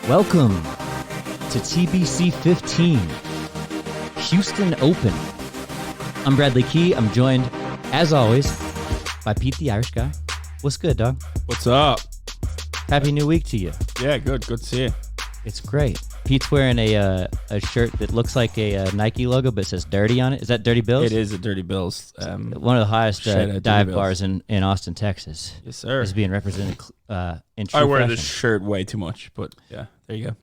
Welcome to TBC 15, Houston Open. I'm Bradley Key. I'm joined, as always, by Pete the Irish Guy. What's good, dog? What's up? Happy New Week to you. Yeah, good to see you. It's great. Pete's wearing a shirt that looks like a Nike logo, but it says Dirty on it. Is that Dirty Bills? It is a Dirty Bills. One of the highest dive bars in Austin, Texas. Yes, sir. Is being represented in true I wear fashion. this shirt way too much, but yeah, there you go.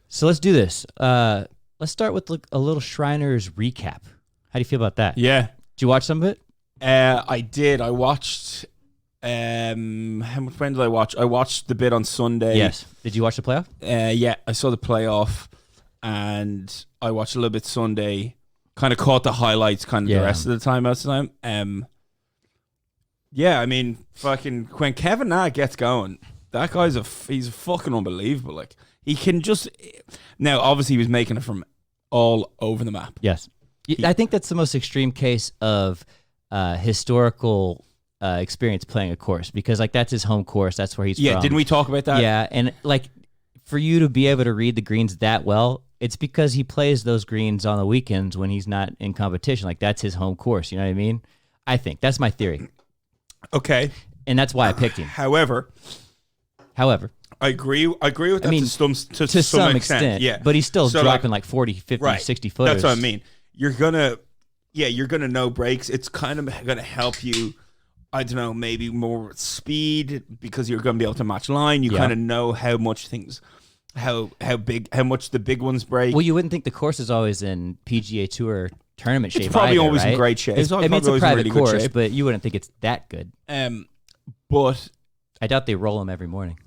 So let's do this. Let's start with a little Shriners recap. How do you feel about that? Yeah. Did you watch some of it? I did. I watched... when did I watch? I watched the bit on Sunday. Yes. Did you watch the playoff? Yeah, I saw the playoff, and I watched a little bit Sunday. Kind of caught the highlights the rest of the time, most of the time. Yeah, I mean, fucking when Kevin Na gets going, that guy's he's fucking unbelievable. Like, he can just... Now, obviously, he was making it from all over the map. Yes. I think that's the most extreme case of historical experience playing a course, because like that's his home course. That's where he's from. Yeah, didn't we talk about that? Yeah, and like for you to be able to read the greens that well, it's because he plays those greens on the weekends when he's not in competition. Like that's his home course. You know what I mean? I think that's my theory. Okay. And that's why I picked him. However, I agree with that to some extent. Yeah. But he's still dropping like 40, 50, 60 footers. That's what I mean. You're gonna know breaks. It's kind of gonna help you, I don't know, maybe more speed, because you're gonna be able to match line. You kind of know how much how much the big ones break. Well, you wouldn't think the course is always in PGA Tour tournament shape. It's probably either, always right? in great shape. It's a private course, but you wouldn't think it's that good. But I doubt they roll them every morning.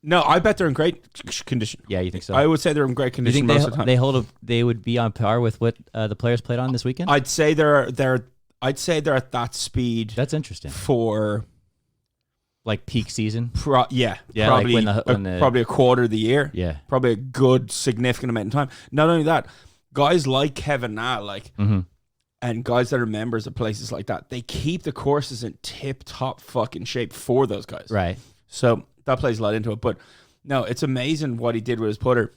No, I bet they're in great condition. Yeah, you think so? I would say they're in great condition most of the time. They would be on par with what the players played on this weekend? I'd say they're at that speed. That's interesting. For like peak season? Probably probably a quarter of the year. Yeah. Probably a good significant amount of time. Not only that, guys like Kevin Na, and guys that are members of places like that, they keep the courses in tip-top fucking shape for those guys. Right. So that plays a lot into it. But no, it's amazing what he did with his putter.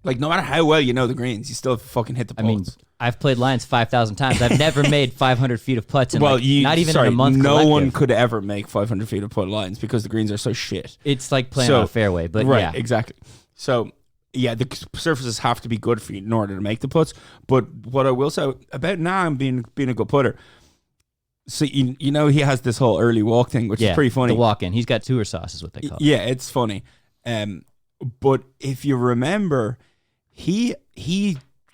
Like, no matter how well you know the greens, you still fucking hit the balls. I mean, I've played lines 5,000 times. I've never made 500 feet of putts in not even in a month. No one could ever make 500 feet of putt lines because the greens are so shit. It's like playing on a fairway, but right, yeah. Exactly. So, yeah, the surfaces have to be good for you in order to make the putts. But what I will say about now being a good putter, so you know he has this whole early walk thing, which is pretty funny. The walk-in. He's got tour sauce is what they call it. Yeah, it's funny. But if you remember, he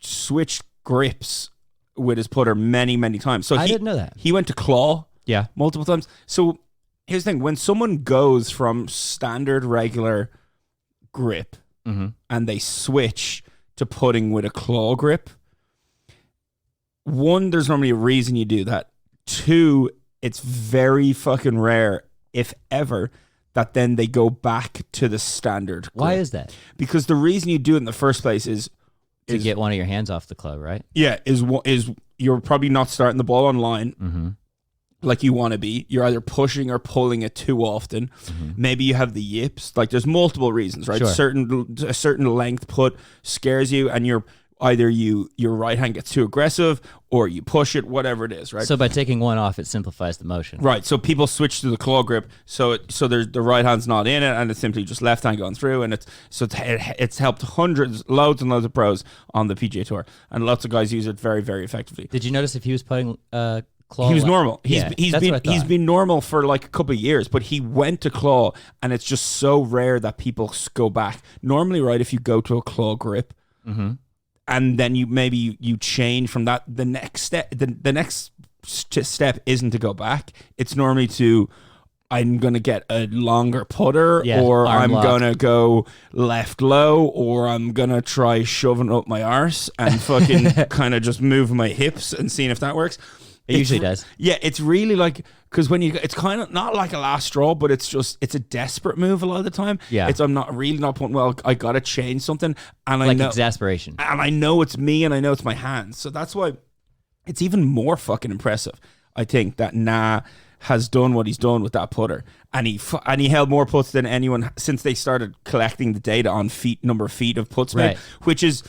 switched grips with his putter many, many times. So I didn't know that. He went to claw multiple times. So here's the thing. When someone goes from standard regular grip and they switch to putting with a claw grip, one, there's normally a reason you do that. Two, it's very fucking rare, if ever, that then they go back to the standard grip. Why is that? Because the reason you do it in the first place is to get one of your hands off the club, right? Yeah, is you're probably not starting the ball on line like you want to be. You're either pushing or pulling it too often. Maybe you have the yips. Like, there's multiple reasons, right? Sure. A certain length put scares you, and your right hand gets too aggressive, or you push it, whatever it is, right? So by taking one off, it simplifies the motion. Right. So people switch to the claw grip, so there's the right hand's not in it, and it's simply just left hand going through, and it's helped loads and loads of pros on the PGA Tour, and lots of guys use it very, very effectively. Did you notice if he was putting claw? He was normal. He's been normal for like a couple of years, but he went to claw, and it's just so rare that people go back. Normally, right, if you go to a claw grip, and then you change from that, the next step, the next step isn't to go back. It's normally to, I'm going to get a longer putter, or I'm going to go left low, or I'm going to try shoving up my arse and fucking kind of just move my hips and seeing if that works. It usually does. Yeah, it's really like, because it's kind of not like a last straw, but it's a desperate move a lot of the time. Yeah. I'm not putting, well, I got to change something. And I know exasperation. And I know it's me, and I know it's my hands. So that's why it's even more fucking impressive, I think, that has done what he's done with that putter, and he held more putts than anyone since they started collecting the data on number of feet of putts made, which is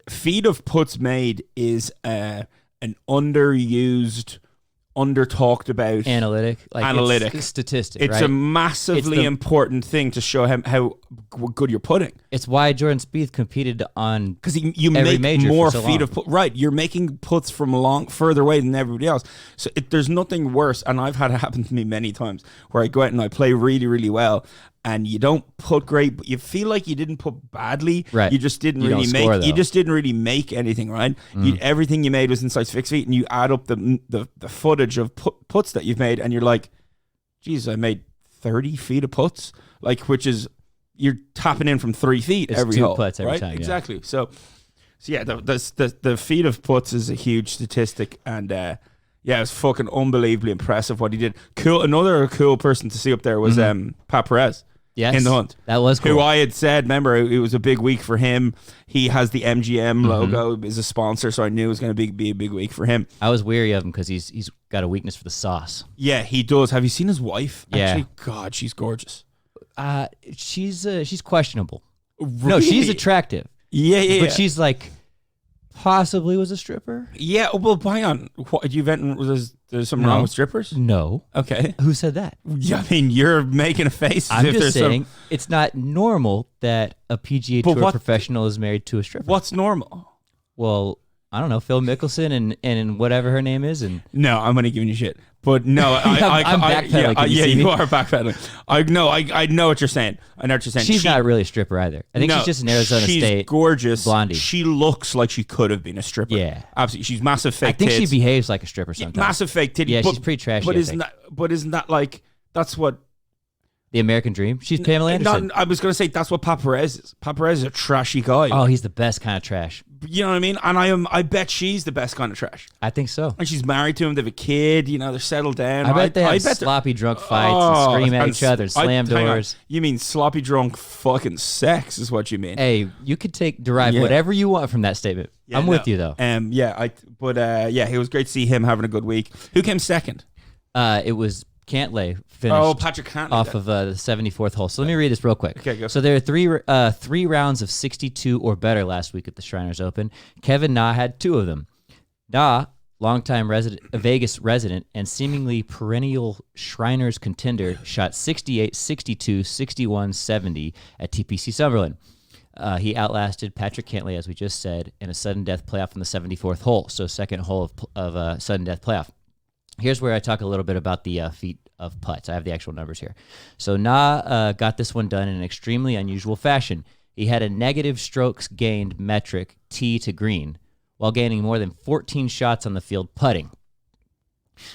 feet of putts made is an underused, under talked about analytic. It's statistic. It's a massively important thing to show him how good you're putting. It's why Jordan Spieth competed on because you make more feet of put. Right, you're making putts from further away than everybody else. So there's nothing worse, and I've had it happen to me many times where I go out and I play really, really well. And you don't put great, but you feel like you didn't put badly. Right. You just didn't really make. You just didn't really make anything. Right. Everything you made was inside 6 feet, and you add up the footage of putts that you've made, and you're like, "Geez, I made 30 feet of putts." Like, which is you're tapping in from 3 feet it's every two hole. Putts every right. time, Exactly. So yeah, the feet of putts is a huge statistic, and yeah, it was fucking unbelievably impressive what he did. Cool. Another cool person to see up there was Pat Perez. Yes, in the hunt. That was cool. Who I had said, remember, it was a big week for him. He has the MGM logo as a sponsor, so I knew it was going to be a big week for him. I was weary of him because he's got a weakness for the sauce. Yeah, he does. Have you seen his wife? Yeah. Actually, God, she's gorgeous. She's questionable. Really? No, she's attractive. Yeah. But she's like possibly was a stripper. Yeah. Well, hang on. What, there's something wrong with strippers? No. Okay. Who said that? Yeah, I mean, you're making a face. I'm just saying it's not normal that a PGA Tour professional is married to a stripper. What's normal? Well, I don't know, Phil Mickelson and whatever her name is, and no, I'm only giving you shit. But no, I'm backpedaling. You are backpedaling. I know what you're saying. I know what you're saying. She's not really a stripper either. I think she's just an Arizona State. She's gorgeous, blondie. She looks like she could have been a stripper. Yeah, absolutely. She's massive fake. I think tits. she behaves like a stripper sometimes. Massive fake titty. Yeah, she's pretty trashy. But isn't that like that's what the American dream? She's Pamela Anderson. I was going to say that's what Pat Perez is. Pat Perez is a trashy guy. Oh, he's the best kind of trash. You know what I mean? And I bet she's the best kind of trash. I think so. And she's married to him. They have a kid. You know, they're settled down. I bet they have sloppy drunk fights and scream at each other and slam doors. You mean sloppy drunk fucking sex is what you mean? Hey, you could derive whatever you want from that statement. Yeah, I'm with you though. Yeah, it was great to see him having a good week. Who came second? It was Cantlay finished. Oh, Patrick Cantlay off of the 74th hole. So let me read this real quick. Okay, go. So there are three rounds of 62 or better last week at the Shriners Open. Kevin Na had 2 of them. Na, longtime Vegas resident and seemingly perennial Shriners contender, shot 68, 62, 61, 70 at TPC Summerlin. He outlasted Patrick Cantlay, as we just said, in a sudden death playoff on the 74th hole. So second hole of sudden death playoff. Here's where I talk a little bit about the feet of putts. I have the actual numbers here. So Na got this one done in an extremely unusual fashion. He had a negative strokes gained metric, tee to green, while gaining more than 14 shots on the field putting.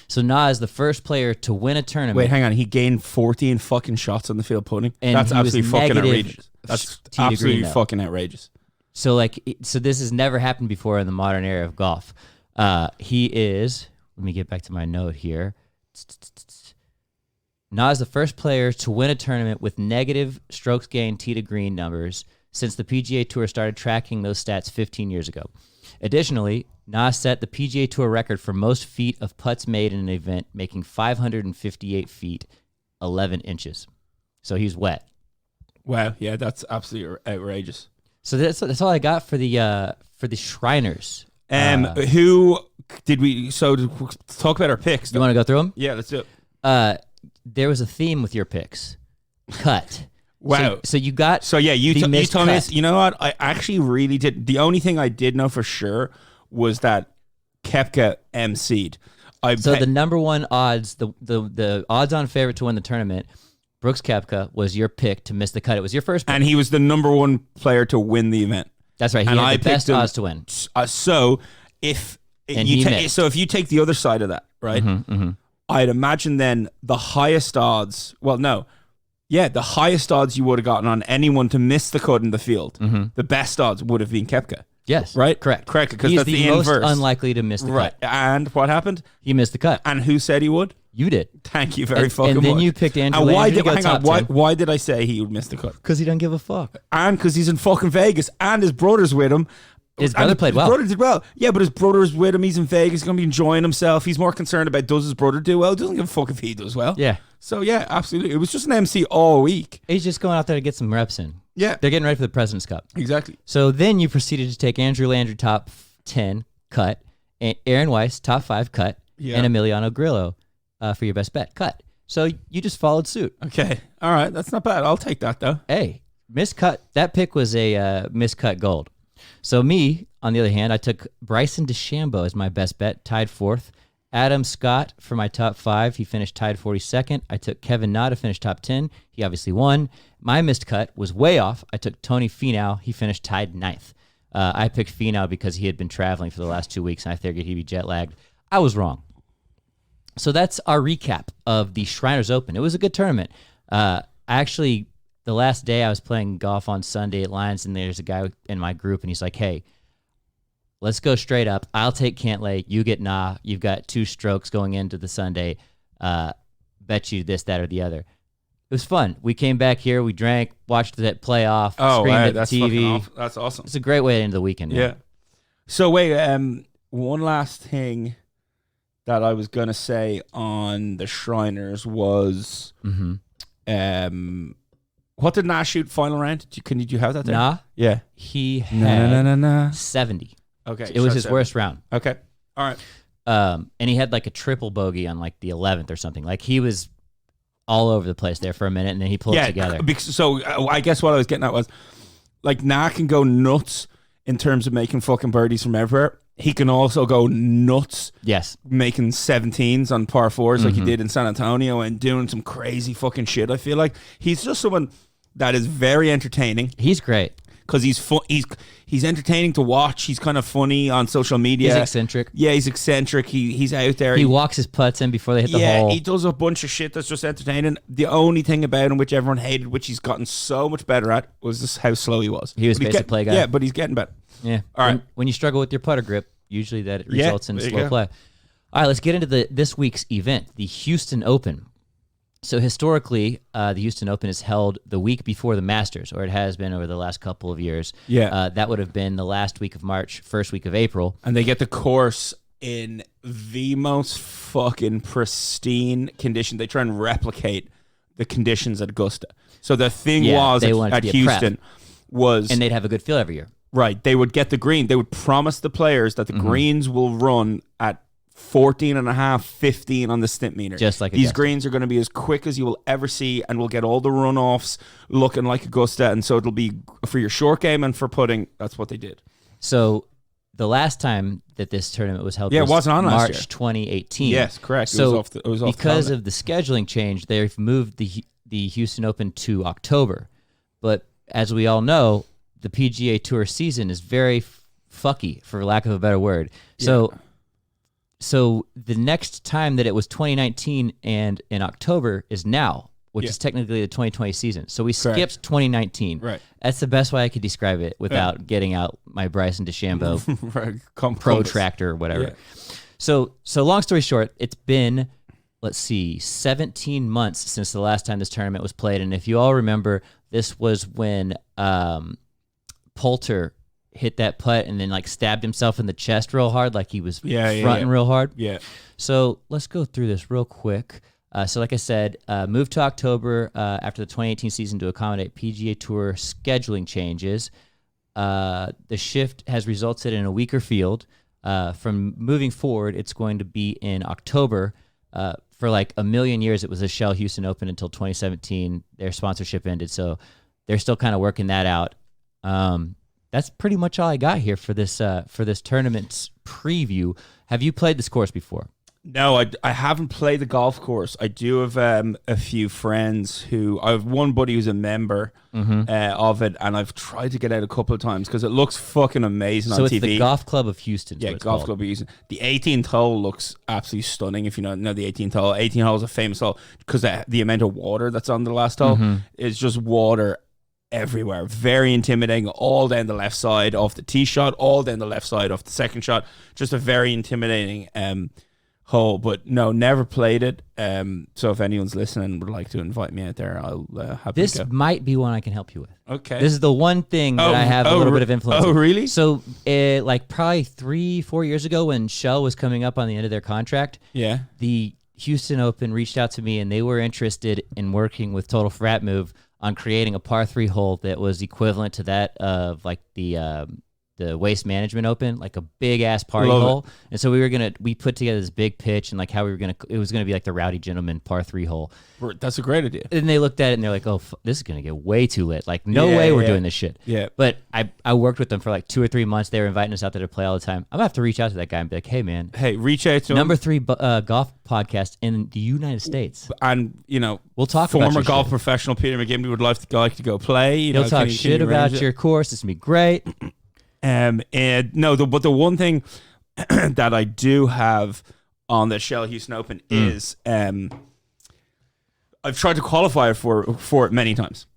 So Na is the first player to win a tournament. Wait, hang on. He gained 14 fucking shots on the field putting? That's absolutely fucking outrageous. That's absolutely fucking outrageous. So this has never happened before in the modern era of golf. He is... Let me get back to my note here. Na is the first player to win a tournament with negative strokes gained tee to green numbers since the PGA Tour started tracking those stats 15 years ago. Additionally, Na set the PGA Tour record for most feet of putts made in an event, making 558 feet, 11 inches. So he's wet. Wow, yeah, that's absolutely outrageous. So that's all I got for the Shriners. Who did we? So to talk about our picks. You want to go through them? Yeah, let's do it. There was a theme with your picks. Cut. Wow. So you got. So yeah, you told me this. You know what? I actually really did. The only thing I did know for sure was that Koepka emceed. The number one odds, the odds-on favorite to win the tournament, Brooks Koepka, was your pick to miss the cut. It was your first pick. And he was the number one player to win the event. That's right. He had the best odds to win. So if you take the other side of that, right? I'd imagine then the highest odds. Well, no. Yeah, the highest odds you would have gotten on anyone to miss the cut in the field. The best odds would have been Koepka. Yes. Right? Correct. Because he's that's the most inverse. unlikely to miss the cut. And what happened? He missed the cut. And who said he would? You did. Thank you very fucking much. And then you picked Andrew And Landry why did I say he would miss the cut? Because he doesn't give a fuck. And because he's in fucking Vegas and his brother's with him. His brother played well. His brother did well. Yeah, but his brother's with him. He's in Vegas. He's going to be enjoying himself. He's more concerned about does his brother do well. Doesn't give a fuck if he does well. Yeah. So, yeah, absolutely. It was just an MC all week. He's just going out there to get some reps in. Yeah. They're getting ready for the President's Cup. Exactly. So then you proceeded to take Andrew Landry top 10 cut, and Aaron Weiss top 5 cut, and Emiliano Grillo for your best bet cut. So you just followed suit. Okay. All right. That's not bad. I'll take that, though. Hey, miscut. That pick was a miscut gold. So me, on the other hand, I took Bryson DeChambeau as my best bet, tied 4th. Adam Scott for my top 5. He finished tied 42nd. I took Kevin Na to finish top 10. He obviously won. My missed cut was way off. I took Tony Finau. He finished tied 9th. I picked Finau because he had been traveling for the last 2 weeks, and I figured he'd be jet lagged. I was wrong. So that's our recap of the Shriners Open. It was a good tournament. The last day I was playing golf on Sunday at Lions, and there's a guy in my group, and he's like, hey, let's go straight up. I'll take Cantlay. You get Na. You've got 2 strokes going into the Sunday. Bet you this, that, or the other. It was fun. We came back here. We drank, watched that playoff, screamed at that's the TV. That's awesome. It's a great way to end the weekend. Man. Yeah. So wait, one last thing that I was gonna say on the Shriners was, what did Na shoot final round? Did you have that there? Na? Yeah. He had 70. Okay. It was his worst round. Okay. All right. And he had like a triple bogey on like the 11th or something. Like he was all over the place there for a minute, and then he pulled it together. So I guess what I was getting at was, like, Na can go nuts in terms of making fucking birdies from everywhere. He can also go nuts. Yes. Making 17s on par 4s like he did in San Antonio and doing some crazy fucking shit. I feel like he's just someone that is very entertaining. He's great. Because he's entertaining to watch. He's kind of funny on social media. He's eccentric. Yeah, he's eccentric. He's out there. He walks his putts in before they hit the hole. Yeah, he does a bunch of shit that's just entertaining. The only thing about him, which everyone hated, which he's gotten so much better at, was just how slow he was. He was basic play guy. Yeah, but he's getting better. Yeah. All right. When you struggle with your putter grip, usually that results in slow play. All right, let's get into this week's event, the Houston Open. So historically, the Houston Open is held the week before the Masters, or it has been over the last couple of years. Yeah. That would have been the last week of March, first week of April. And they get the course in the most fucking pristine condition. They try and replicate the conditions at Augusta. So the thing was at Houston was... And they'd have a good field every year. Right. They would get the green. They would promise the players that the greens will run at 14 and a half, 15 on the snip meter. Just like these Augusta. greens are going to be as quick as you will ever see, and we'll get all the runoffs looking like Augusta, and so it'll be for your short game and for putting. That's what they did. So the last time that this tournament was held, it wasn't on last March year. 2018. Yes, correct. So it was off because of the scheduling change, they've moved the Houston Open to October. But as we all know, the PGA Tour season is very fucky, for lack of a better word. So the next time that it was 2019 and in October is now, which is technically the 2020 season. So we skipped 2019. Right. That's the best way I could describe it without getting out my Bryson DeChambeau protractor or whatever. Yeah. So long story short, it's been, 17 months since the last time this tournament was played. And if you all remember, this was when Poulter hit that putt and then stabbed himself in the chest real hard, like he was fronting real hard. Yeah. So let's go through this real quick. So like I said, moved to October after the 2018 season to accommodate PGA Tour scheduling changes. The shift has resulted in a weaker field. From moving forward, it's going to be in October. For a million years, it was a Shell Houston Open until 2017. Their sponsorship ended, so they're still kind of working that out. That's pretty much all I got here for this tournament's preview. Have you played this course before? No, I haven't played the golf course. I do have a few friends I have one buddy who's a member of it, and I've tried to get out a couple of times because it looks fucking amazing on TV. So it's the Golf Club of Houston. Yeah, Golf Club of Houston. The 18th hole looks absolutely stunning. If you know the 18th hole, 18th hole is a famous hole because the amount of water that's on the last hole is just water everywhere. Very intimidating, all down the left side of the tee shot, all down the left side of the second shot. Just a very intimidating hole, but no, never played it. So if anyone's listening and would like to invite me out there, I'll happy This to go. might be one I can help you with. Okay. This is the one thing that I have a little bit of influence. Oh, in. really? So, like probably 3-4 years ago, when Shell was coming up on the end of their contract, Yeah. the Houston Open reached out to me, and they were interested in working with Total Frat Move on creating a par 3 hole that was equivalent to that of like the Waste Management Open, like a big ass party Love hole. And so we put together this big pitch and like how it was gonna be like the Rowdy Gentleman par 3 hole. That's a great idea. And they looked at it and they're like, "Oh, this is gonna get way too lit. Like, no way we're doing this shit." Yeah. But I worked with them for like 2 or 3 months. They were inviting us out there to play all the time. I'm gonna have to reach out to that guy and be like, "Hey, man, Hey, reach out to number him. 3 golf podcast in the United States." And, We'll talk about former your golf shit. professional Peter McGibney would like to go play. He'll talk shit about your course. It's gonna be great. And no, but the one thing that I do have on the Shell Houston Open is I've tried to qualify for it many times.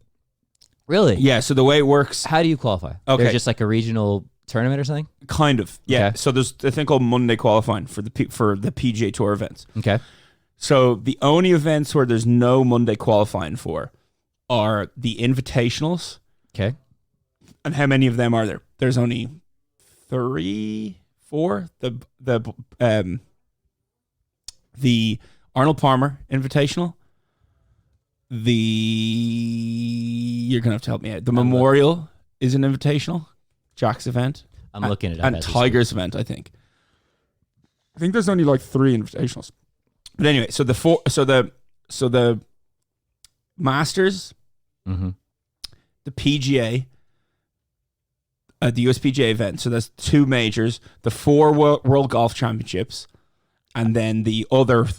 Really? Yeah. So the way it works, How do you qualify? Okay. There's just like a regional tournament or something? kind of, yeah. Okay. So there's a thing called Monday qualifying for the PGA Tour events. Okay. So the only events where there's no Monday qualifying for are the invitationals. Okay. And how many of them are there? There's only 3, 4. The Arnold Palmer Invitational. You're gonna have to help me out. The Memorial is an invitational, Jack's event. I'm looking it up. And as we Tiger's event, I think. I think there's only like 3 invitationals. But anyway, so the Masters, speak. Mhm. the PGA, the USPGA event. So that's 2 majors, the 4 World Golf Championships, and then the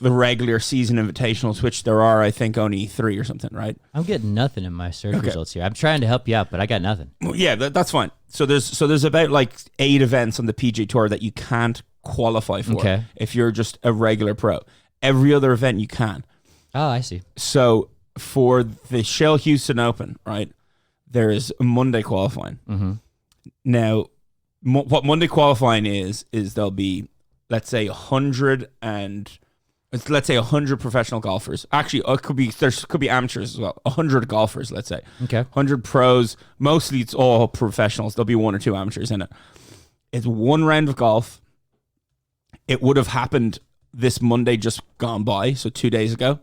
regular season invitationals, which there are, I think, only 3 or something, right? I'm getting nothing in my search results here. I'm trying to help you out, but I got nothing. Well, yeah, that's fine. So there's about like 8 events on the PGA Tour that you can't qualify for Okay. if you're just a regular pro. Every other event you can. Oh, I see. So for the Shell Houston Open, right, there is a Monday qualifying. Mm-hmm. Now, what Monday qualifying is there'll be, let's say, 100 professional golfers. Actually, there could be amateurs as well. 100 golfers, let's say. Okay. 100 pros. Mostly it's all professionals. There'll be 1 or 2 amateurs in it. It's 1 round of golf. It would have happened this Monday just gone by, so 2 days ago.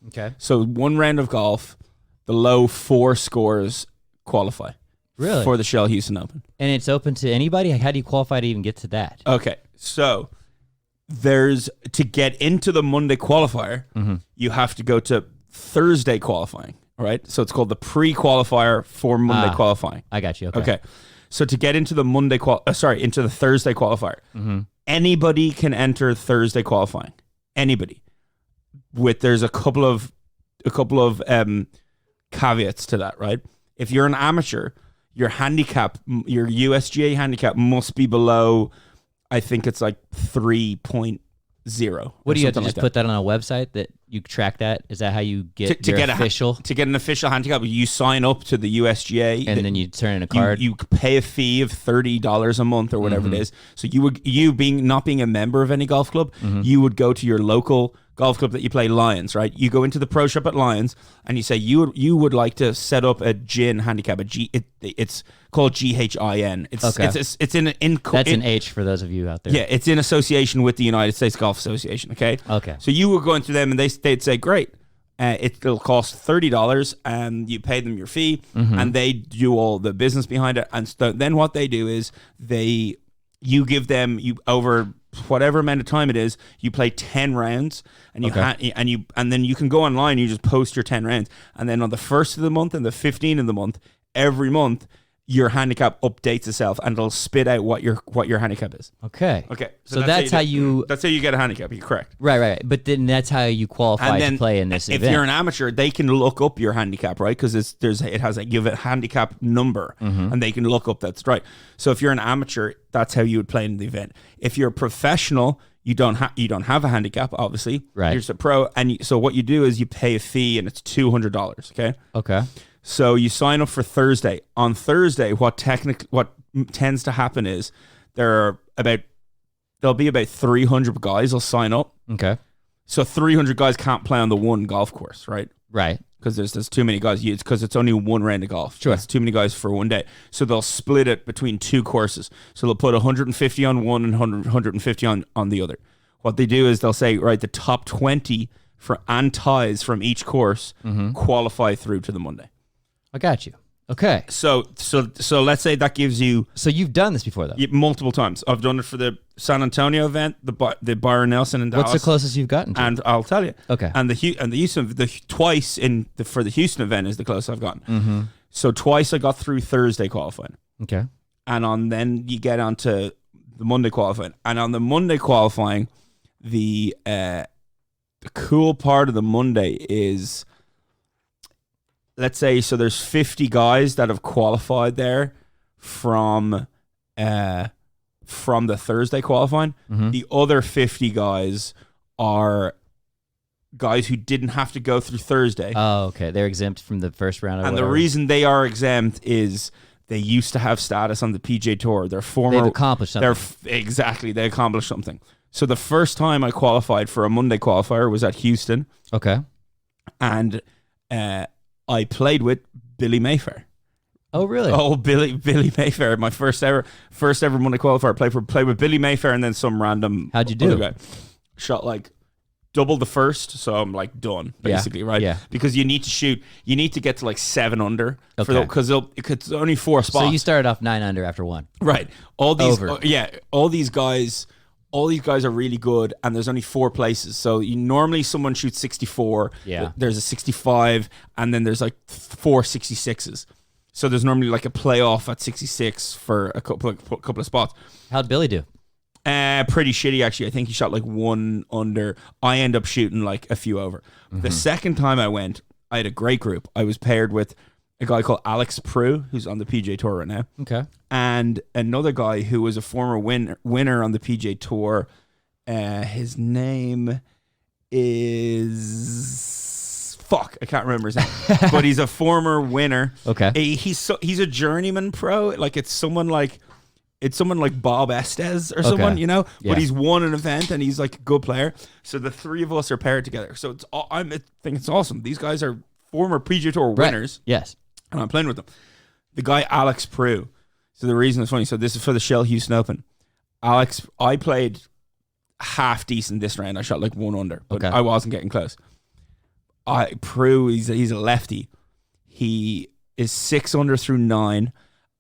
Okay. So 1 round of golf, the low 4 scores qualify. Really? For the Shell Houston Open. And it's open to anybody? How do you qualify to even get to that? Okay, so to get into the Monday qualifier, you have to go to Thursday qualifying, right? So it's called the pre-qualifier for Monday qualifying. I got you. Okay, so to get into the into the Thursday qualifier, anybody can enter Thursday qualifying. Anybody. There's a couple of caveats to that, right? If you're an amateur, your USGA handicap must be below, I think it's like 3.0. What do you have to just put that on a website that you track that? Is that how you get to get official? To get an official handicap, you sign up to the USGA. And then you turn in a card? You pay a fee of $30 a month or whatever it is. So not being a member of any golf club, you would go to your local golf club that you play, Lions, right? You go into the pro shop at Lions and you say you would like to set up a GIN handicap. It's called GHIN. It's an H for those of you out there. Yeah, it's in association with the United States Golf Association. Okay. So you were going to them and they'd say, great. It'll cost $30 and you pay them your fee and they do all the business behind it. And then what they do is you give them over whatever amount of time it is, you play 10 rounds and and then you can go online and you just post your 10 rounds. And then on the 1st of the month and the 15th of the month, every month your handicap updates itself and it'll spit out what your handicap is. Okay. So that's how you get a handicap. You're correct. Right. But then that's how you qualify to play in this event. If you're an amateur, they can look up your handicap, right? Because it has you have a handicap number, and they can look up that's right. So if you're an amateur, that's how you would play in the event. If you're a professional, you don't have a handicap, obviously. Right. You're just a pro, and so what you do is you pay a fee, and it's $200. Okay. So you sign up for Thursday. On Thursday, what tends to happen is there'll be about 300 guys will sign up Okay. So 300 guys can't play on the one golf course, right? Right. Because there's too many guys. Because it's only one round of golf. Sure. It's too many guys for one day. So they'll split it between two courses. So they'll put 150 on one and 150 on the other. What they do is they'll say, right, the top 20 and ties from each course qualify through to the Monday. I got you. Okay. So let's say that gives you So you've done this before, though. multiple times. I've done it for the San Antonio event, the Byron Nelson in Dallas. What's the closest you've gotten to? And I'll tell you. Okay. And the Houston, twice for the Houston event is the closest I've gotten. So twice I got through Thursday qualifying, Okay. and then you get onto the Monday qualifying, and on the Monday qualifying, the cool part of the Monday is, let's say, so there's 50 guys that have qualified there from the Thursday qualifying. The other 50 guys are guys who didn't have to go through Thursday. Oh, okay. They're exempt from the first round. And the reason they are exempt is they used to have status on the PGA Tour. They're former. They've accomplished something. Exactly. They accomplished something. So the first time I qualified for a Monday qualifier was at Houston. Okay. And I played with Billy Mayfair. Oh, really? Oh, Billy Mayfair, my first ever Monday qualifier. Played with Billy Mayfair and then some random. How'd you do? Guy. Shot like double the first, so I'm like done basically, right? Yeah. Because you need to get to like 7 under, Okay. because it's only 4 spots. So you started off 9 under after one. Right. All these, Over. all these guys are really good, and there's only 4 places. So normally someone shoots 64. Yeah. There's a 65, and then there's like 4 66s. So there's normally like a playoff at 66 for a couple of spots. How'd Billy do? Pretty shitty, actually. I think he shot like 1 under. I end up shooting like a few over. The second time I went, I had a great group. I was paired with a guy called Alex Prue, who's on the PGA Tour right now. Okay. And another guy who was a former winner on the PGA Tour. His name is... Fuck, I can't remember his name. But he's a former winner. Okay. He's a journeyman pro. Like, it's someone like Bob Estes or someone, you know? Yeah. But he's won an event and he's like a good player. So the 3 of us are paired together. So I think it's awesome. These guys are former PGA Tour winners. Yes. And I'm playing with them. The guy, Alex Prue. So the reason it's funny, so this is for the Shell Houston Open. Alex, I played half decent this round. I shot like 1 under, but I wasn't getting close. Prue, he's a lefty. He is 6 under through 9.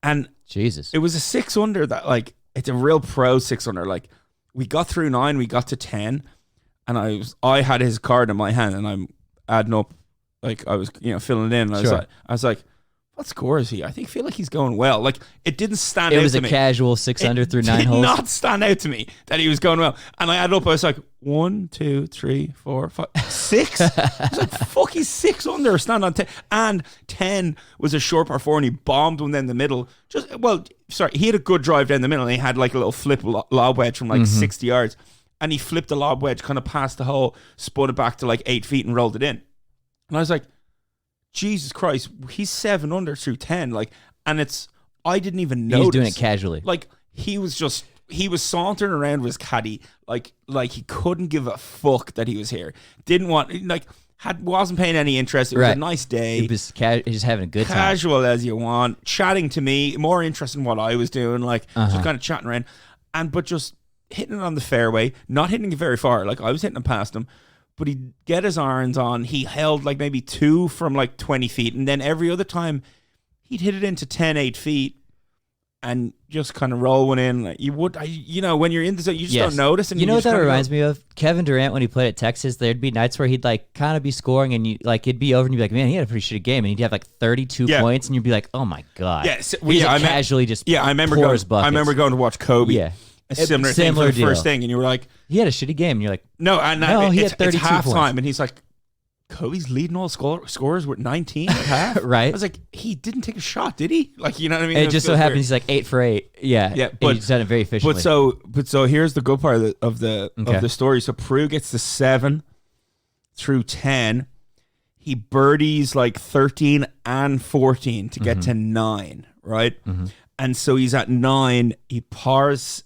And Jesus. it was a 6 under that, like, it's a real pro 6 under. Like, we got through 9, we got to 10, and I had his card in my hand, and I'm adding up, like, I was, filling it in. And I was like, what score is he? Feel like he's going well. Like, it didn't stand out to me. It was a casual 6 under through 9 holes. It did not stand out to me that he was going well. And I added up, I was like, 1, 2, 3, 4, 5, 6. I was like, fuck, he's 6 under, stand on 10. And 10 was a short par 4, and he bombed one in the middle. He had a good drive down the middle, and he had like a little flip lob wedge from like 60 yards. And he flipped the lob wedge kind of past the hole, spun it back to like 8 feet and rolled it in. And I was like, Jesus Christ, he's 7 under through 10. Like, and I didn't even notice. He's doing it casually. Like, he was sauntering around with his caddy, like he couldn't give a fuck that he was here. Didn't want, wasn't paying any interest. It was a nice day. He was just having a good time. Casual as you want, chatting to me, more interested in what I was doing, just kind of chatting around, but just hitting it on the fairway, not hitting it very far. Like, I was hitting it past him, but he'd get his irons on. He held like maybe 2 from like 20 feet, and then every other time he'd hit it into 10, 8 feet. And just kind of roll one in. Like you would, when you're in the zone, you just don't notice. And you know what that reminds me of? Kevin Durant, when he played at Texas, there'd be nights where he'd like kind of be scoring, and it'd be over, and you'd be like, man, he had a pretty shitty game, and he'd have like 32 points, and you'd be like, oh my god, casually just I remember pours buckets. I remember going to watch Kobe. Yeah, a similar thing for the first thing, and you were like, he had a shitty game, and you're like, no, he had 32 it's halftime, points. and he's like, Kobe's leading all scorers with 19 at half. Right. I was like, he didn't take a shot, did he? Like, you know what I mean? And it just so happens he's like 8 for 8. Yeah. Yeah. But he's done it very efficiently. But so here's the good part of the story. So Prue gets to 7 through 10. He birdies like 13 and 14 to get to 9, right? And so he's at 9. He pars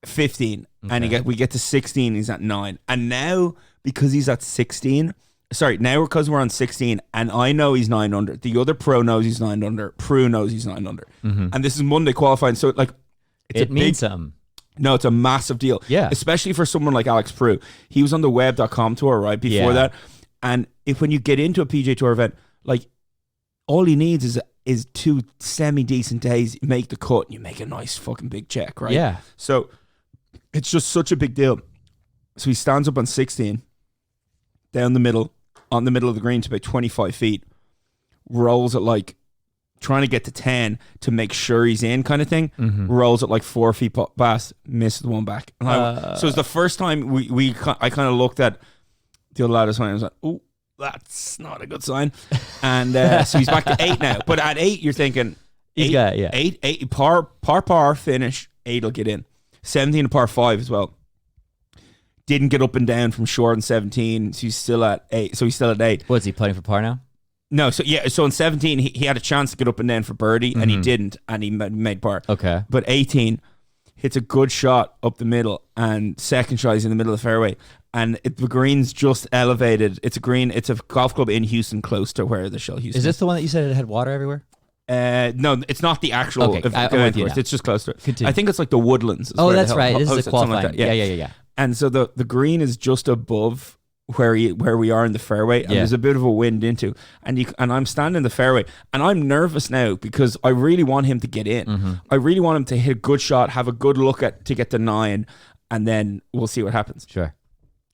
15, and we get to 16, he's at 9. And now, because he's at 16, now because we're on 16, and I know he's 9 under, the other pro knows he's 9 under, Prue knows he's 9 under. And this is Monday qualifying, so like, it means something. No, it's a massive deal. Yeah. Especially for someone like Alex Prue. He was on the web.com tour, right, before that. And when you get into a PGA Tour event, like, all he needs is 2 semi-decent days, you make the cut, and you make a nice fucking big check, right? Yeah. So it's just such a big deal. So he stands up on 16, down the middle, on the middle of the green to about 25 feet, rolls at like, trying to get to 10 to make sure he's in kind of thing, rolls at like 4 feet past, misses the one back. So it's the first time I kind of looked at the other lad, and I was like, oh, that's not a good sign. And so he's back to 8 now. But at 8, you're thinking, 8, par finish, 8 will get in. 17 a par 5 as well. Didn't get up and down from short in 17, so he's still at 8. So he's still at 8. What's he putting for par now? No, so in 17, he had a chance to get up and down for birdie, and he didn't, and he made par. Okay. But 18, hits a good shot up the middle, and second shot is in the middle of the fairway, and the green's just elevated. It's a golf club in Houston, close to where the Shell Houston is. This the one that you said it had water everywhere? No, it's not the actual event. It's just close to it. Continue. I think it's like the Woodlands. Oh, that's right. This is a qualifying. Like yeah. And so the green is just above where we are in the fairway, and there's a bit of a wind into, and I'm standing in the fairway, and I'm nervous now because I really want him to get in. I really want him to hit a good shot, have a good look to get to 9, and then we'll see what happens. Sure.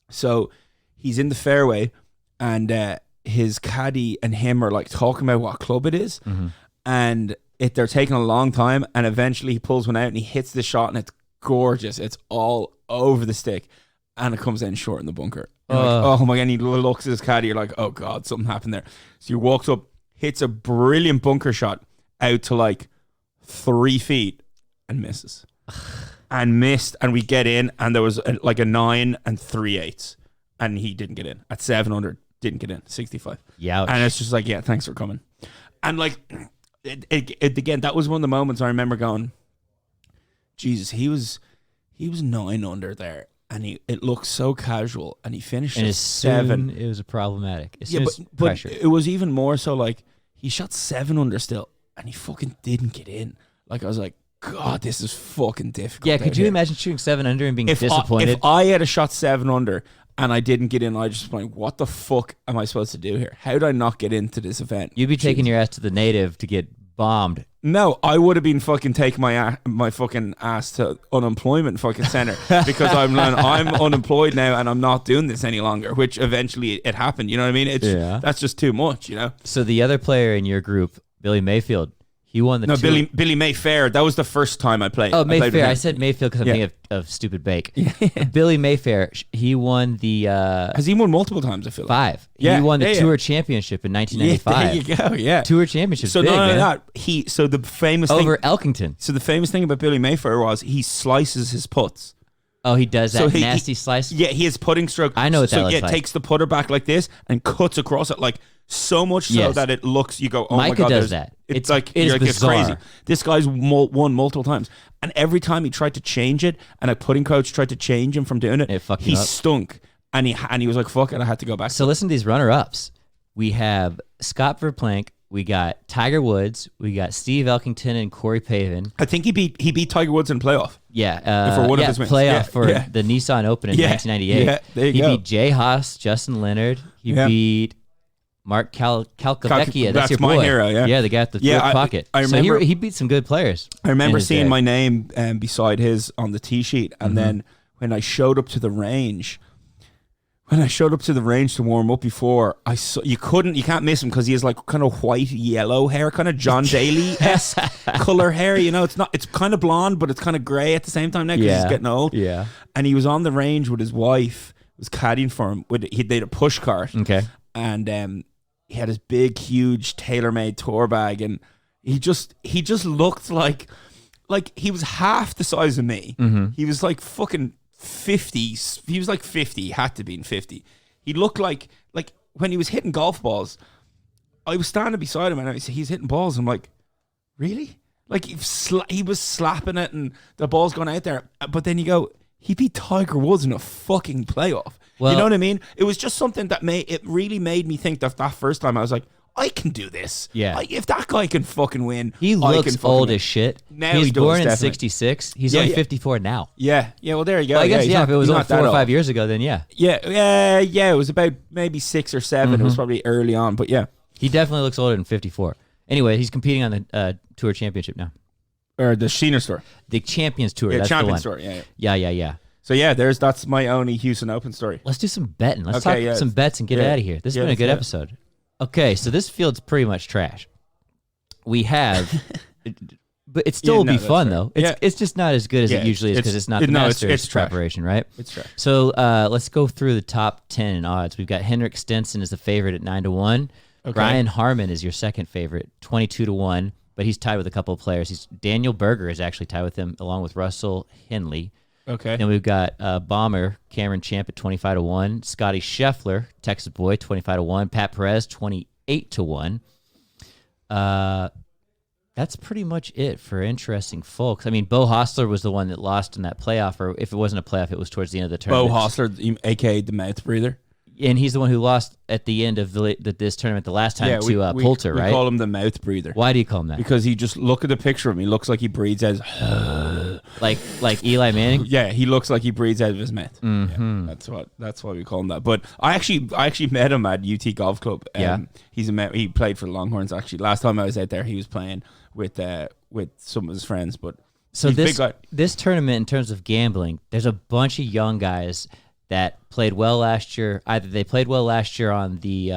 So he's in the fairway, and his caddy and him are like talking about what club it is, and they're taking a long time, and eventually he pulls one out and he hits the shot, and it's gorgeous. It's all over the stick, and it comes in short in the bunker. Like, oh my god! And he looks at his caddy. You're like, oh god, something happened there. So he walks up, hits a brilliant bunker shot out to like 3 feet, and misses, and missed. And we get in, and there was like a 9 and 3/8, and he didn't get in at 7 under. Didn't get in 65. Yeah, and it's just like, yeah, thanks for coming. And like, again, that was one of the moments I remember going, Jesus, he was 9 under there. And it looked so casual, and he finished at 7. It was problematic. But it was even more so like he shot 7 under still, and he fucking didn't get in. Like, I was like, God, this is fucking difficult. Yeah, could you imagine shooting 7 under and being disappointed? If I had a shot 7 under and I didn't get in, I just like, what the fuck am I supposed to do here? How did I not get into this event? You'd be taking your ass to the native to get bombed. No, I would have been fucking taking my fucking ass to unemployment fucking center because I'm unemployed now and I'm not doing this any longer. Which eventually it happened. You know what I mean? That's just too much. You know. So the other player in your group, Billy Mayfield, he won the tour. Billy Mayfair. That was the first time I played. Oh, Mayfair. I said Mayfield because I'm thinking of Stupid Bake. Billy Mayfair. He won the. Has he won multiple times? I feel 5. He won the Tour Championship in 1995. Yeah, there you go. Yeah, Tour Championship. So big, not only man. that, so the famous over thing, Elkington. So the famous thing about Billy Mayfair was he slices his putts. Oh, he does that nasty slice? Yeah, he has putting stroke. I know what that looks like. Takes the putter back like this and cuts across it like so much so that it looks, you go, oh Micah my God. Does that. It's like, it's crazy. This guy's won multiple times. And every time he tried to change it and a putting coach tried to change him from doing it, he stunk. And he was like, fuck it, I had to go back. So listen to these runner-ups. We have Scott Verplank. We got Tiger Woods. We got Steve Elkington and Corey Pavin. I think he beat Tiger Woods in playoff. Yeah, for one of his wins. Playoff for the Nissan Open in 1998. Yeah, there you go. He beat Jay Haas, Justin Leonard. He beat Mark Calcavecchia. That's your boy. My hero. Yeah, the guy at the third pocket. I remember he beat some good players. I remember seeing my name beside his on the tee sheet, and then when I showed up to the range. To warm up before, I saw you can't miss him because he has like kind of white yellow hair, kind of John Daly-esque color hair. You know, it's kind of blonde, but it's kind of gray at the same time now because he's getting old. Yeah. And he was on the range with his wife, was caddying for him. They had a push cart. Okay. And he had his big, huge tailor-made tour bag, and he just looked like he was half the size of me. Mm-hmm. He was like fucking 50. He was like 50. He had to be in 50. He looked like when he was hitting golf balls, I was standing beside him and I said, he's hitting balls. I'm like, really? Like he was slapping it and the ball's going out there. But then you go, He beat Tiger Woods in a fucking playoff. Well, you know what I mean? It was just something that really made me think that first time I was like, I can do this. Yeah. If that guy can fucking win, he looks old as shit. Now he's he does, born in definitely. 66. He's only 54 now. Yeah. Well, there you go. Well, I guess, if it was only 4 or 5 years. years ago, then yeah. Yeah. It was about maybe 6 or 7. It was probably early on, but yeah. He definitely looks older than 54. Anyway, he's competing on the Tour Championship now. Or the Sheener Tour. The Champions Tour. Yeah, that's Champions the one. Tour. Yeah. So yeah, that's my only Houston Open story. Let's do some betting. Let's talk some bets and get out of here. This has been a good episode. Okay, so this field's pretty much trash. We have, but it still will be fun though. It's just not as good as it usually is because it's not the Masters preparation, right? It's trash. So let's go through the top 10 in odds. We've got Henrik Stenson as the favorite at 9-1. Okay. Brian Harman is your second favorite, 22-1, but he's tied with a couple of players. Daniel Berger is actually tied with him, along with Russell Henley. Okay. Then we've got Bomber, Cameron Champ at 25-1. Scotty Scheffler, Texas boy, 25-1. Pat Perez, 28-1. That's pretty much it for interesting folks. I mean, Bo Hostler was the one that lost in that playoff, or if it wasn't a playoff, it was towards the end of the tournament. Bo Hostler, a.k.a. the mouth breather. And he's the one who lost at the end of this tournament the last time to Poulter, right? We call him the mouth breather. Why do you call him that? Because he just, look at the picture of him. He looks like he breathes as... like Eli Manning? Yeah, he looks like he breathes out of his mouth. Mm-hmm. Yeah, that's why we call him that. But I actually met him at UT Golf Club. He played for the Longhorns, actually. Last time I was out there, he was playing with some of his friends. But so this tournament, in terms of gambling, there's a bunch of young guys that played well last year. Either they played well last year on the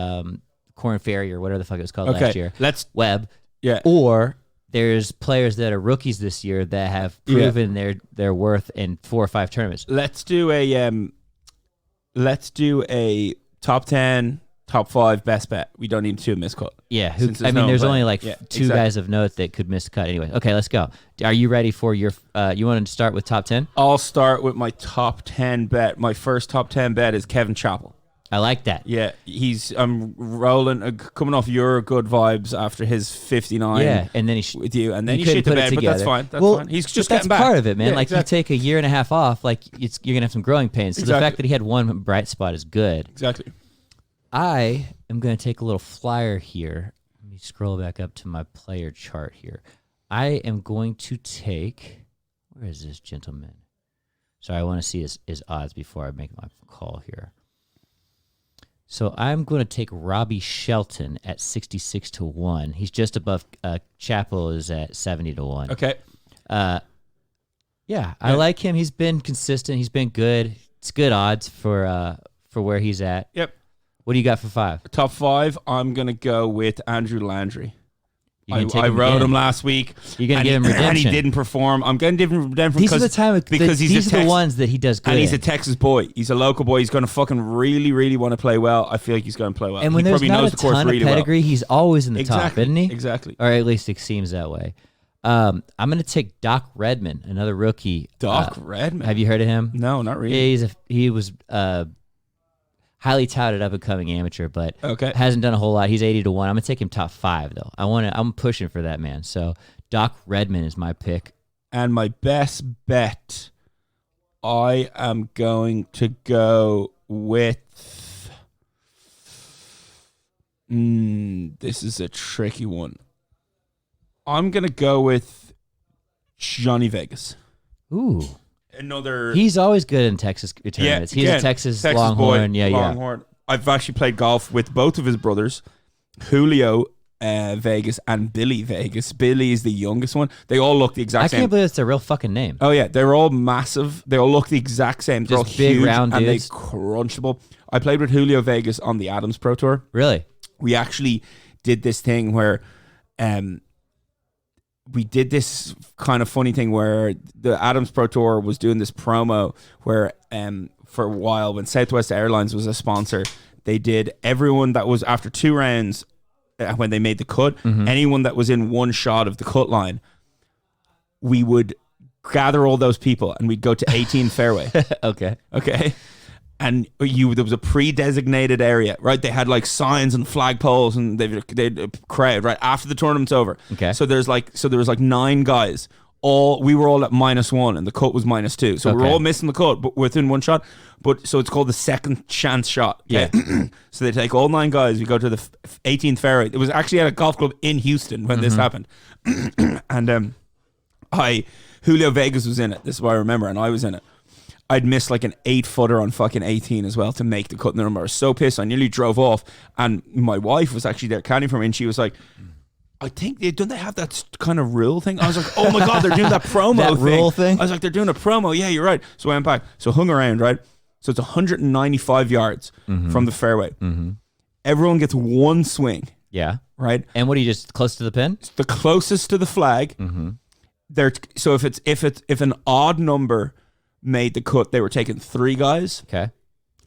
Corn Ferry or whatever the fuck it was called last year. Webb. Yeah. Or there's players that are rookies this year that have proven their worth in 4 or 5 tournaments. Let's do a top 10, top 5 best bet. We don't need to miss cut. Yeah. There's only like 2 guys of note that could miss cut anyway. Okay, let's go. Are you ready for your you want to start with top 10? I'll start with my top 10 bet. My first top 10 bet is Kevin Chappell. I like that. Yeah, I'm rolling, coming off your good vibes after his 59. Yeah, and then with you, and then you shit the bed, but that's fine. That's fine. He's just getting back. That's part of it, man. Like you take a year and a half off, like you're gonna have some growing pains. So the fact that he had one bright spot is good. Exactly. I am gonna take a little flyer here. Let me scroll back up to my player chart here. I am going to take. Where is this gentleman? Sorry, I want to see his odds before I make my call here. So I'm going to take Robbie Shelton at 66-1. He's just above Chappell is at 70-1. Okay. Yeah, I like him. He's been consistent. He's been good. It's good odds for where he's at. Yep. What do you got for 5? Top 5, I'm going to go with Andrew Landry. I rode him last week. You're going to give him redemption. And he didn't perform. I'm going to give him redemption these are the ones that he does good. And he's a Texas boy. He's a local boy. He's going to fucking really, really want to play well. I feel like he's going to play well. And when there's not a ton of pedigree, he's always in the top, isn't he? Exactly. Or at least it seems that way. I'm going to take Doc Redman, another rookie. Doc Redman. Have you heard of him? No, not really. Yeah, he was highly touted up and coming amateur, but hasn't done a whole lot. He's 80-1. I'm gonna take him top 5 though. I'm pushing for that man. So Doc Redman is my pick. And my best bet, I am going to go with. This is a tricky one. I'm gonna go with Johnny Vegas. Ooh. He's always good in Texas tournaments. He's a Texas Longhorn. Boy, Longhorn. I've actually played golf with both of his brothers, Julio Vegas and Billy Vegas. Billy is the youngest one. They all look the exact same. I can't believe it's their real fucking name. Oh yeah, they're all massive. They all look the exact same. They're all big, huge round and dudes. they crunchable. I played with Julio Vegas on the Adams Pro Tour. Really? We actually did this thing where we did this kind of funny thing where the Adams Pro Tour was doing this promo where for a while when Southwest Airlines was a sponsor, they did everyone that was after 2 rounds when they made the cut, anyone that was in one shot of the cut line, we would gather all those people and we'd go to 18 fairway. Okay. And there was a pre-designated area, right? They had like signs and flagpoles, and they'd a crowd right after the tournament's over. Okay. So there was like 9 guys we were all at -1 and the cut was -2. So we were Okay. all missing the cut, but within one shot. But so it's called the second chance shot. Okay? Yeah. So they take all 9 guys. We go to the 18th fairway. It was actually at a golf club in Houston when this happened. And Julio Vegas was in it. This is what I remember, and I was in it. I'd missed like an 8-footer on fucking 18 as well to make the cut in the number. I was so pissed. I nearly drove off, and my wife was actually there caddying for me, and she was like, I think don't they have that kind of rule thing? I was like, oh my God, they're doing that promo That rule thing? I was like, they're doing a promo. Yeah, you're right. So I went back. So hung around, right? So it's 195 yards from the fairway. Everyone gets one swing, Yeah. right? And what are you, just close to the pin? The closest to the flag. So if an odd number made the cut, they were taking 3 guys. Okay.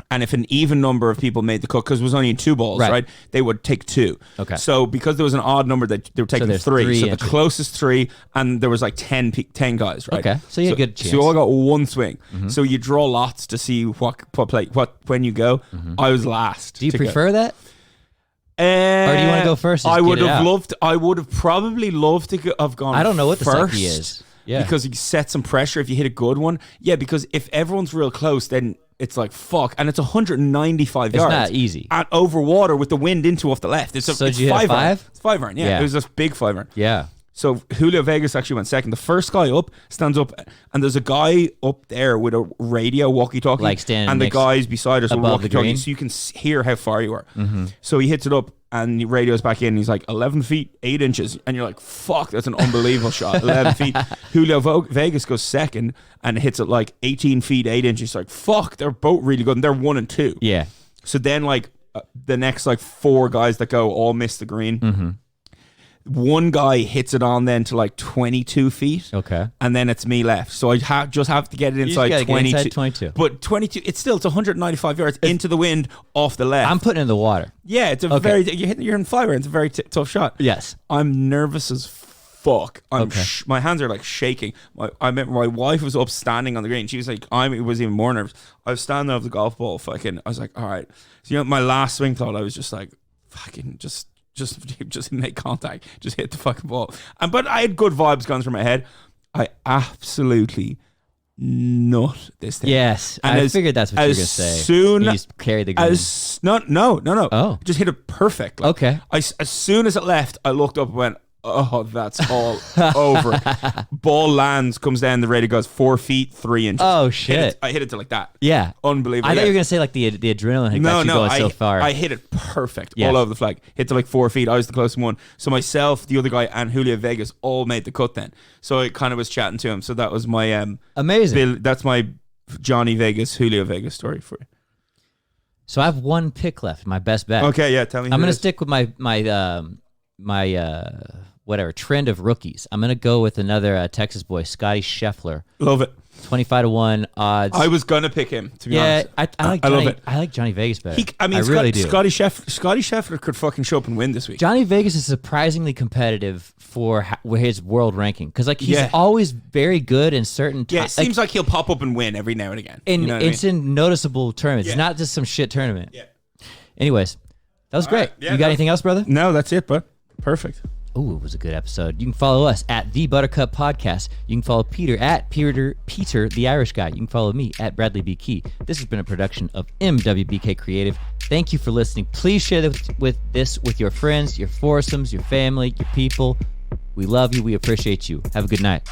And if an even number of people made the cut, because it was only in 2 balls, right. They would take 2. Okay. So because there was an odd number, they were taking there's 3. 3 So the entries. closest 3, and there was like 10 guys, right? Okay. So you had a good chance. So you all got one swing. So you draw lots to see what when you go. I was last. Do you to go. prefer that? Or do you want to go first? I would have loved. I would have probably loved to have gone. I don't know what the first psyche is. Yeah. because you set some pressure if you hit a good one. Yeah, because if everyone's real close, then it's like fuck, and it's 195 yards. It's not easy. And over water with the wind into off the left. It's So it's did you hit a 5 iron. 5? It's 5 iron. Yeah, Yeah. it was a big 5 iron. Yeah. So Julio Vegas actually went second. The first guy up stands up, and there's a guy up there with a radio walkie-talkie, Like standing and the next- guys beside us with above the walkie-talkie, green? so you can hear how far you are. So he hits it up, and he radios back in. And he's like 11 feet 8 inches, and you're like, "Fuck, that's an unbelievable shot." 11 feet. Julio Vegas goes second and hits it like 18 feet 8 inches. It's like, "Fuck, they're both really good, and they're 1 and 2." Yeah. So then, like the next like 4 guys that go all miss the green. One guy hits it on then to like 22 feet. Okay. And then it's me left. So I just have to get it just inside gotta get 22. inside 22. But 22, it's 195 yards into the wind off the left. I'm putting it in the water. Yeah, it's a Okay. you're in 5 iron. It's a very tough shot. Yes. I'm nervous as fuck. Okay. My hands are like shaking. I remember my wife was up standing on the green. She was like, I was even more nervous. I was standing over the golf ball fucking, I was like, all right. So, my last swing thought, I was just like, fucking just make contact, just hit the fucking ball. But I had good vibes going through my head. I absolutely nut this thing. Yes. And I figured that's what you were going to say. You just carry the green. No. Oh. Just hit it perfect. Like, Okay. as soon as it left, I looked up and went, oh, that's all over. Ball lands, comes down, the radar goes 4 feet 3 inches. Oh, shit. I hit it to like that. Yeah. Unbelievable. I thought Yeah. you were going to say like the adrenaline had got you going so far. I hit it perfect Yeah. all over the flag. Hit to like 4 feet. I was the closest one. So myself, the other guy, and Julio Vegas all made the cut then. So I kind of was chatting to him. So that was my Amazing. that's my Johnny Vegas, Julio Vegas story for you. So I have one pick left, my best bet. Okay, yeah, tell me. I'm who going it to is. stick with my whatever trend of rookies. I'm going to go with another Texas boy, Scotty Scheffler. Love it. 25-1 odds. I was gonna pick him, to be yeah, honest. I like I Johnny, love it. I like Johnny Vegas better. I really do. Scotty Scheffler could fucking show up and win this week. Johnny Vegas is surprisingly competitive for his world ranking because like he's Yeah. always very good in certain Yeah, it times. seems like he'll pop up and win every now and again. And You know what I it's mean? in noticeable tournaments. Yeah. It's not just some shit tournament. Yeah. Anyways, that was great. right. Yeah, you got no. anything else, brother? No, that's it, bud. Perfect. Oh, it was a good episode. You can follow us at The Buttercup Podcast. You can follow Peter at Peter the Irish Guy. You can follow me at Bradley B. Key. This has been a production of MWBK Creative. Thank you for listening. Please share this with your friends, your foursomes, your family, your people. We love you. We appreciate you. Have a good night.